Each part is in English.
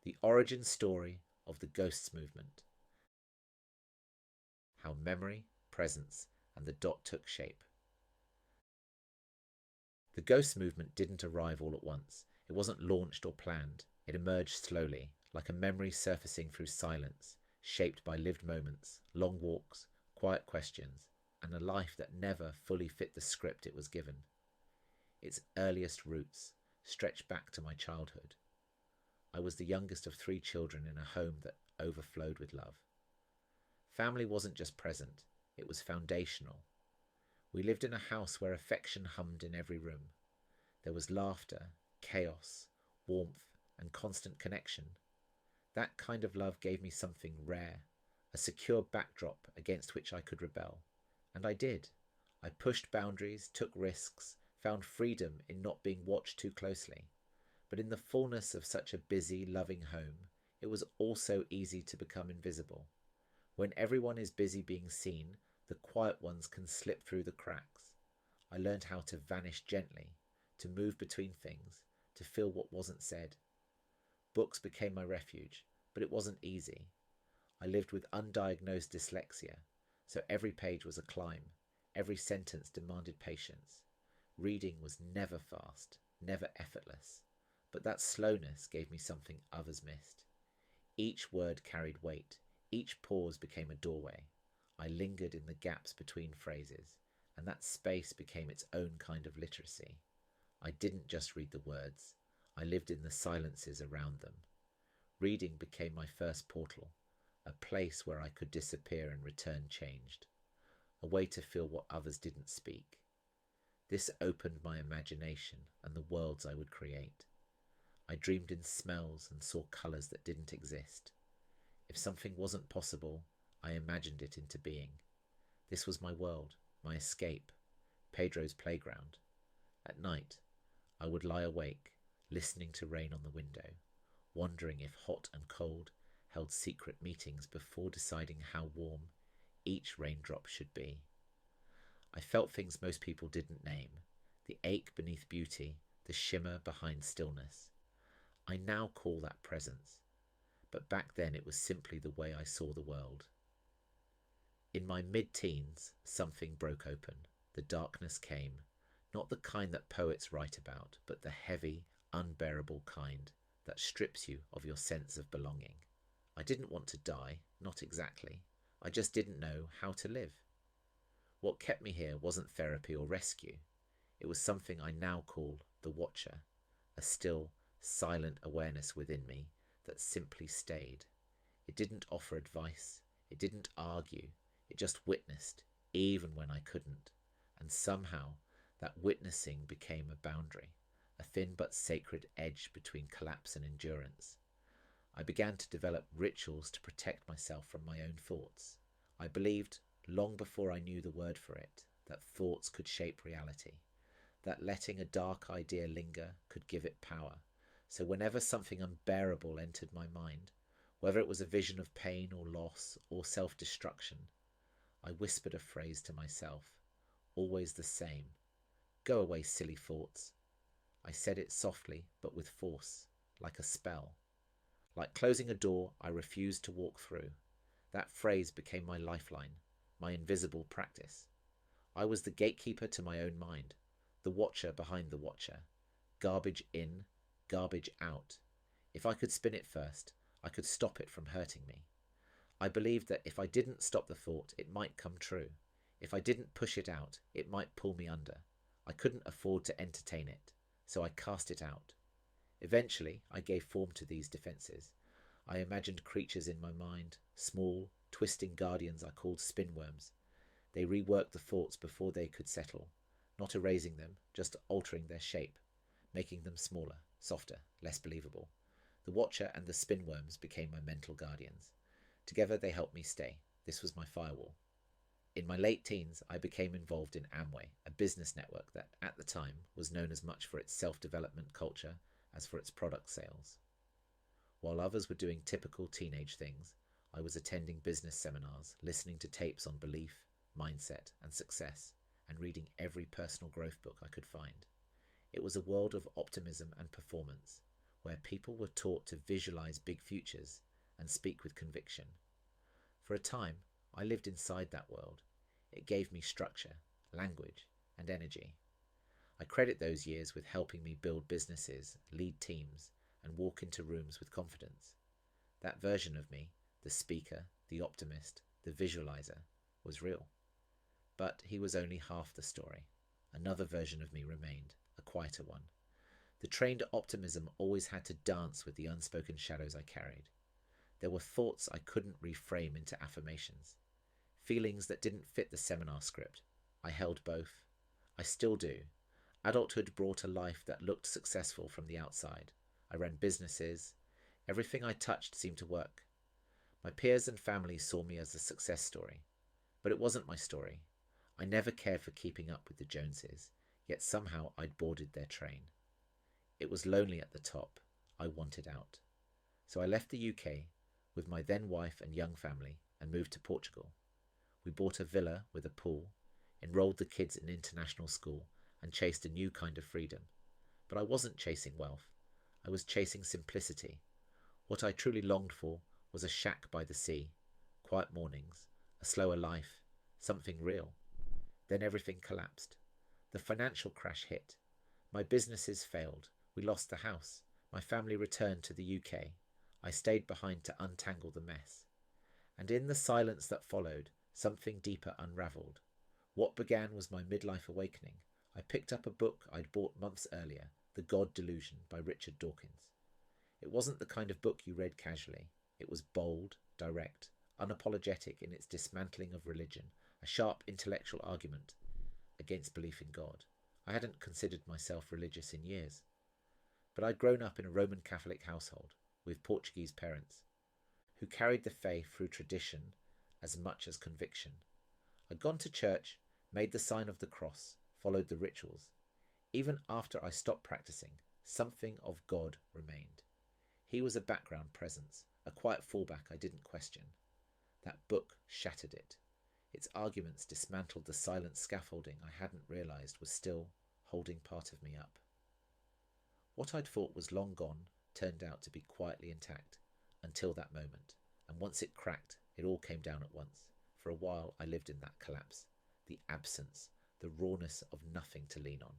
The origin story of the Ghosts movement, how memory, presence, and the dot took shape. The Ghosts movement didn't arrive all at once. It wasn't launched or planned. It emerged slowly, like a memory surfacing through silence, shaped by lived moments, long walks, quiet questions, and a life that never fully fit the script it was given. Its earliest roots stretched back to my childhood. I was the youngest of 3 children in a home that overflowed with love. Family wasn't just present, it was foundational. We lived in a house where affection hummed in every room. There was laughter, chaos, warmth, and constant connection. That kind of love gave me something rare, a secure backdrop against which I could rebel. And I did. I pushed boundaries, took risks, found freedom in not being watched too closely. But in the fullness of such a busy, loving home, it was also easy to become invisible. When everyone is busy being seen, the quiet ones can slip through the cracks. I learned how to vanish gently, to move between things, to feel what wasn't said. Books became my refuge, but it wasn't easy. I lived with undiagnosed dyslexia, so every page was a climb, every sentence demanded patience. Reading was never fast, never effortless, but that slowness gave me something others missed. Each word carried weight, each pause became a doorway. I lingered in the gaps between phrases, and that space became its own kind of literacy. I didn't just read the words, I lived in the silences around them. Reading became my first portal, a place where I could disappear and return changed, a way to feel what others didn't speak. This opened my imagination and the worlds I would create. I dreamed in smells and saw colours that didn't exist. If something wasn't possible, I imagined it into being. This was my world, my escape, Pedro's playground. At night, I would lie awake, listening to rain on the window, wondering if hot and cold held secret meetings before deciding how warm each raindrop should be. I felt things most people didn't name, the ache beneath beauty, the shimmer behind stillness. I now call that presence, but back then it was simply the way I saw the world. In my mid-teens, something broke open. The darkness came, not the kind that poets write about, but the heavy, unbearable kind that strips you of your sense of belonging. I didn't want to die, not exactly. I just didn't know how to live. What kept me here wasn't therapy or rescue. It was something I now call the Watcher, a still, silent awareness within me that simply stayed. It didn't offer advice, it didn't argue, it just witnessed, even when I couldn't. And somehow, that witnessing became a boundary, a thin but sacred edge between collapse and endurance. I began to develop rituals to protect myself from my own thoughts. I believed, long before I knew the word for it, that thoughts could shape reality, that letting a dark idea linger could give it power. So whenever something unbearable entered my mind, whether it was a vision of pain or loss or self-destruction, I whispered a phrase to myself, always the same. Go away, silly thoughts. I said it softly, but with force, like a spell. Like closing a door I refused to walk through. That phrase became my lifeline, my invisible practice. I was the gatekeeper to my own mind, the watcher behind the watcher. Garbage in, garbage out. If I could spin it first, I could stop it from hurting me. I believed that if I didn't stop the thought, it might come true. If I didn't push it out, it might pull me under. I couldn't afford to entertain it, so I cast it out. Eventually, I gave form to these defences. I imagined creatures in my mind, small, twisting guardians I called spinworms. They reworked the thoughts before they could settle, not erasing them, just altering their shape, making them smaller, softer, less believable. The Watcher and the spinworms became my mental guardians. Together they helped me stay. This was my firewall. In my late teens, I became involved in Amway, a business network that, at the time, was known as much for its self-development culture as for its product sales. While others were doing typical teenage things, I was attending business seminars, listening to tapes on belief, mindset, and success, and reading every personal growth book I could find. It was a world of optimism and performance, where people were taught to visualize big futures and speak with conviction. For a time, I lived inside that world. It gave me structure, language, and energy. I credit those years with helping me build businesses, lead teams, and walk into rooms with confidence. That version of me, the speaker, the optimist, the visualizer, was real. But he was only half the story. Another version of me remained, a quieter one. The trained optimism always had to dance with the unspoken shadows I carried. There were thoughts I couldn't reframe into affirmations. Feelings that didn't fit the seminar script. I held both. I still do. Adulthood brought a life that looked successful from the outside. I ran businesses. Everything I touched seemed to work. My peers and family saw me as a success story. But it wasn't my story. I never cared for keeping up with the Joneses, yet somehow I'd boarded their train. It was lonely at the top. I wanted out. So I left the UK with my then wife and young family and moved to Portugal. We bought a villa with a pool, enrolled the kids in international school, and chased a new kind of freedom. But I wasn't chasing wealth. I was chasing simplicity. What I truly longed for was a shack by the sea, quiet mornings, a slower life, something real. Then everything collapsed. The financial crash hit. My businesses failed. We lost the house. My family returned to the UK. I stayed behind to untangle the mess. And in the silence that followed, something deeper unravelled. What began was my midlife awakening. I picked up a book I'd bought months earlier, The God Delusion by Richard Dawkins. It wasn't the kind of book you read casually. It was bold, direct, unapologetic in its dismantling of religion, a sharp intellectual argument against belief in God. I hadn't considered myself religious in years. But I'd grown up in a Roman Catholic household with Portuguese parents who carried the faith through tradition as much as conviction. I'd gone to church, made the sign of the cross, followed the rituals. Even after I stopped practicing, something of God remained. He was a background presence, a quiet fallback I didn't question. That book shattered it. Its arguments dismantled the silent scaffolding I hadn't realised was still holding part of me up. What I'd thought was long gone turned out to be quietly intact until that moment, and once it cracked, it all came down at once. For a while I lived in that collapse, the absence, the rawness of nothing to lean on.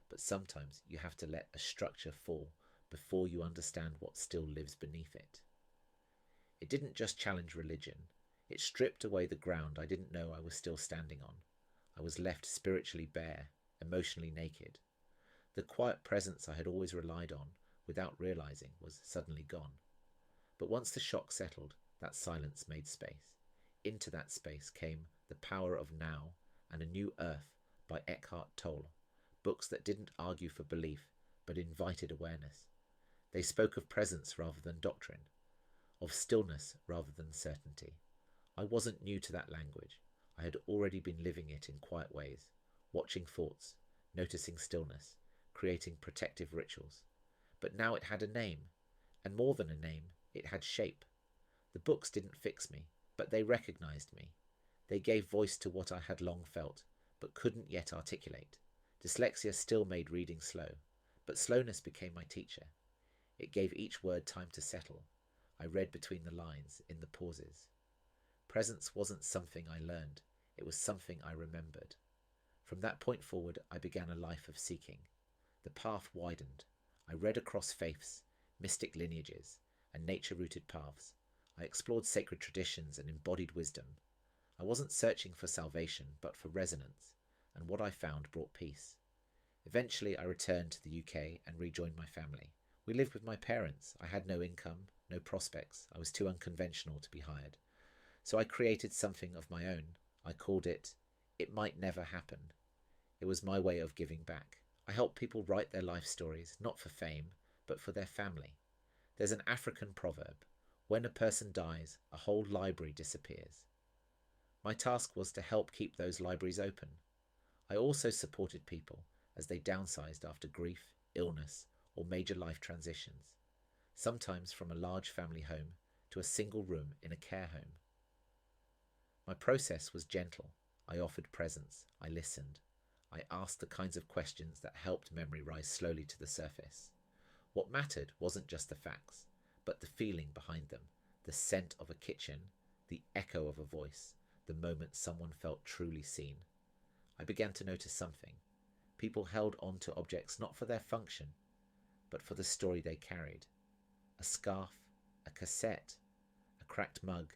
But sometimes you have to let a structure fall before you understand what still lives beneath it. It didn't just challenge religion, it stripped away the ground I didn't know I was still standing on. I was left spiritually bare, emotionally naked. The quiet presence I had always relied on, without realising, was suddenly gone. But once the shock settled, that silence made space. Into that space came The Power of Now and A New Earth by Eckhart Tolle, books that didn't argue for belief, but invited awareness. They spoke of presence rather than doctrine, of stillness rather than certainty. I wasn't new to that language. I had already been living it in quiet ways, watching thoughts, noticing stillness, creating protective rituals. But now it had a name, and more than a name, it had shape. The books didn't fix me, but they recognized me. They gave voice to what I had long felt, but couldn't yet articulate. Dyslexia still made reading slow, but slowness became my teacher. It gave each word time to settle. I read between the lines, in the pauses. Presence wasn't something I learned, it was something I remembered. From that point forward, I began a life of seeking. The path widened. I read across faiths, mystic lineages, and nature-rooted paths. I explored sacred traditions and embodied wisdom. I wasn't searching for salvation, but for resonance, and what I found brought peace. Eventually, I returned to the UK and rejoined my family. We lived with my parents. I had no income, no prospects. I was too unconventional to be hired. So I created something of my own. I called it It Might Never Happen. It was my way of giving back. I help people write their life stories, not for fame, but for their family. There's an African proverb: when a person dies, a whole library disappears. My task was to help keep those libraries open. I also supported people as they downsized after grief, illness, or major life transitions, sometimes from a large family home to a single room in a care home. My process was gentle. I offered presence. I listened. I asked the kinds of questions that helped memory rise slowly to the surface. What mattered wasn't just the facts, but the feeling behind them, the scent of a kitchen, the echo of a voice, the moment someone felt truly seen. I began to notice something. People held on to objects not for their function, but for the story they carried. A scarf, a cassette, a cracked mug,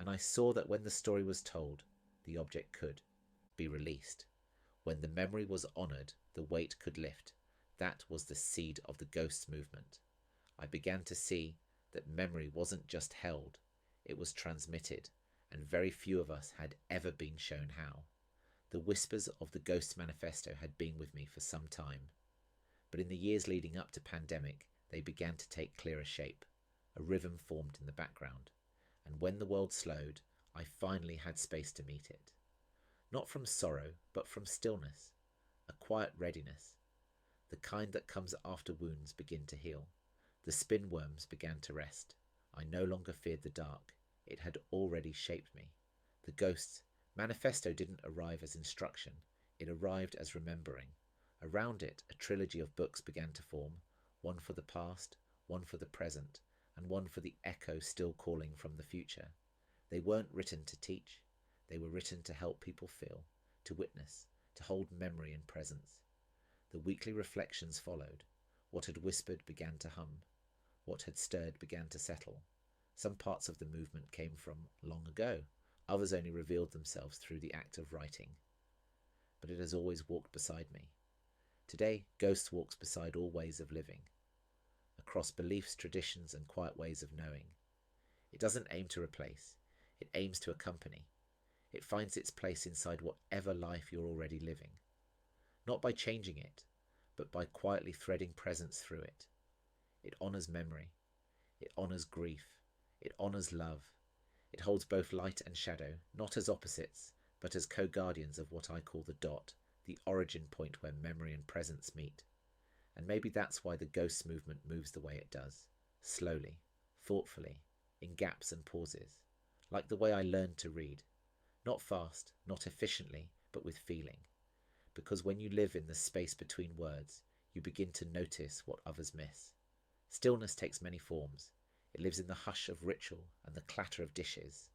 and I saw that when the story was told, the object could be released. When the memory was honoured, the weight could lift. That was the seed of the Ghosts movement. I began to see that memory wasn't just held, it was transmitted, and very few of us had ever been shown how. The whispers of the Ghosts Manifesto had been with me for some time, but in the years leading up to pandemic, they began to take clearer shape. A rhythm formed in the background, and when the world slowed, I finally had space to meet it. Not from sorrow, but from stillness, a quiet readiness, the kind that comes after wounds begin to heal. The spin worms began to rest. I no longer feared the dark. It had already shaped me. The Ghosts Manifesto didn't arrive as instruction. It arrived as remembering. Around it, a trilogy of books began to form, one for the past, one for the present, and one for the echo still calling from the future. They weren't written to teach. They were written to help people feel, to witness, to hold memory and presence. The weekly reflections followed. What had whispered began to hum. What had stirred began to settle. Some parts of the movement came from long ago. Others only revealed themselves through the act of writing. But it has always walked beside me. Today, Ghosts walks beside all ways of living, across beliefs, traditions, and quiet ways of knowing. It doesn't aim to replace. It aims to accompany. It finds its place inside whatever life you're already living. Not by changing it, but by quietly threading presence through it. It honours memory. It honours grief. It honours love. It holds both light and shadow, not as opposites, but as co-guardians of what I call the dot, the origin point where memory and presence meet. And maybe that's why the Ghosts movement moves the way it does, slowly, thoughtfully, in gaps and pauses, like the way I learned to read. Not fast, not efficiently, but with feeling. Because when you live in the space between words, you begin to notice what others miss. Stillness takes many forms. It lives in the hush of ritual and the clatter of dishes,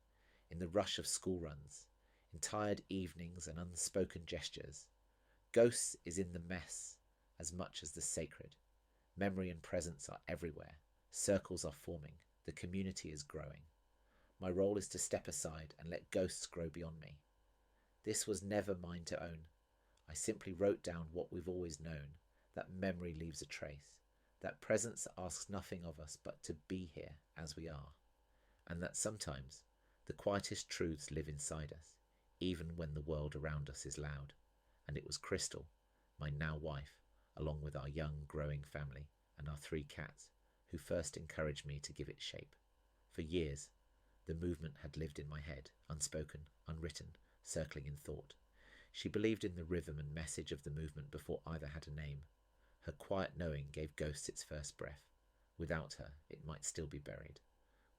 in the rush of school runs, in tired evenings and unspoken gestures. Ghosts is in the mess as much as the sacred. Memory and presence are everywhere. Circles are forming. The community is growing. My role is to step aside and let ghosts grow beyond me. This was never mine to own. I simply wrote down what we've always known, that memory leaves a trace, that presence asks nothing of us but to be here as we are, and that sometimes the quietest truths live inside us, even when the world around us is loud. And it was Crystal, my now wife, along with our young, growing family and our 3 cats, who first encouraged me to give it shape. For years, the movement had lived in my head, unspoken, unwritten, circling in thought. She believed in the rhythm and message of the movement before either had a name. Her quiet knowing gave Ghosts its first breath. Without her, it might still be buried.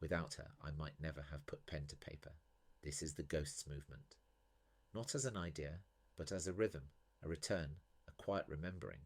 Without her, I might never have put pen to paper. This is the Ghosts movement. Not as an idea, but as a rhythm, a return, a quiet remembering.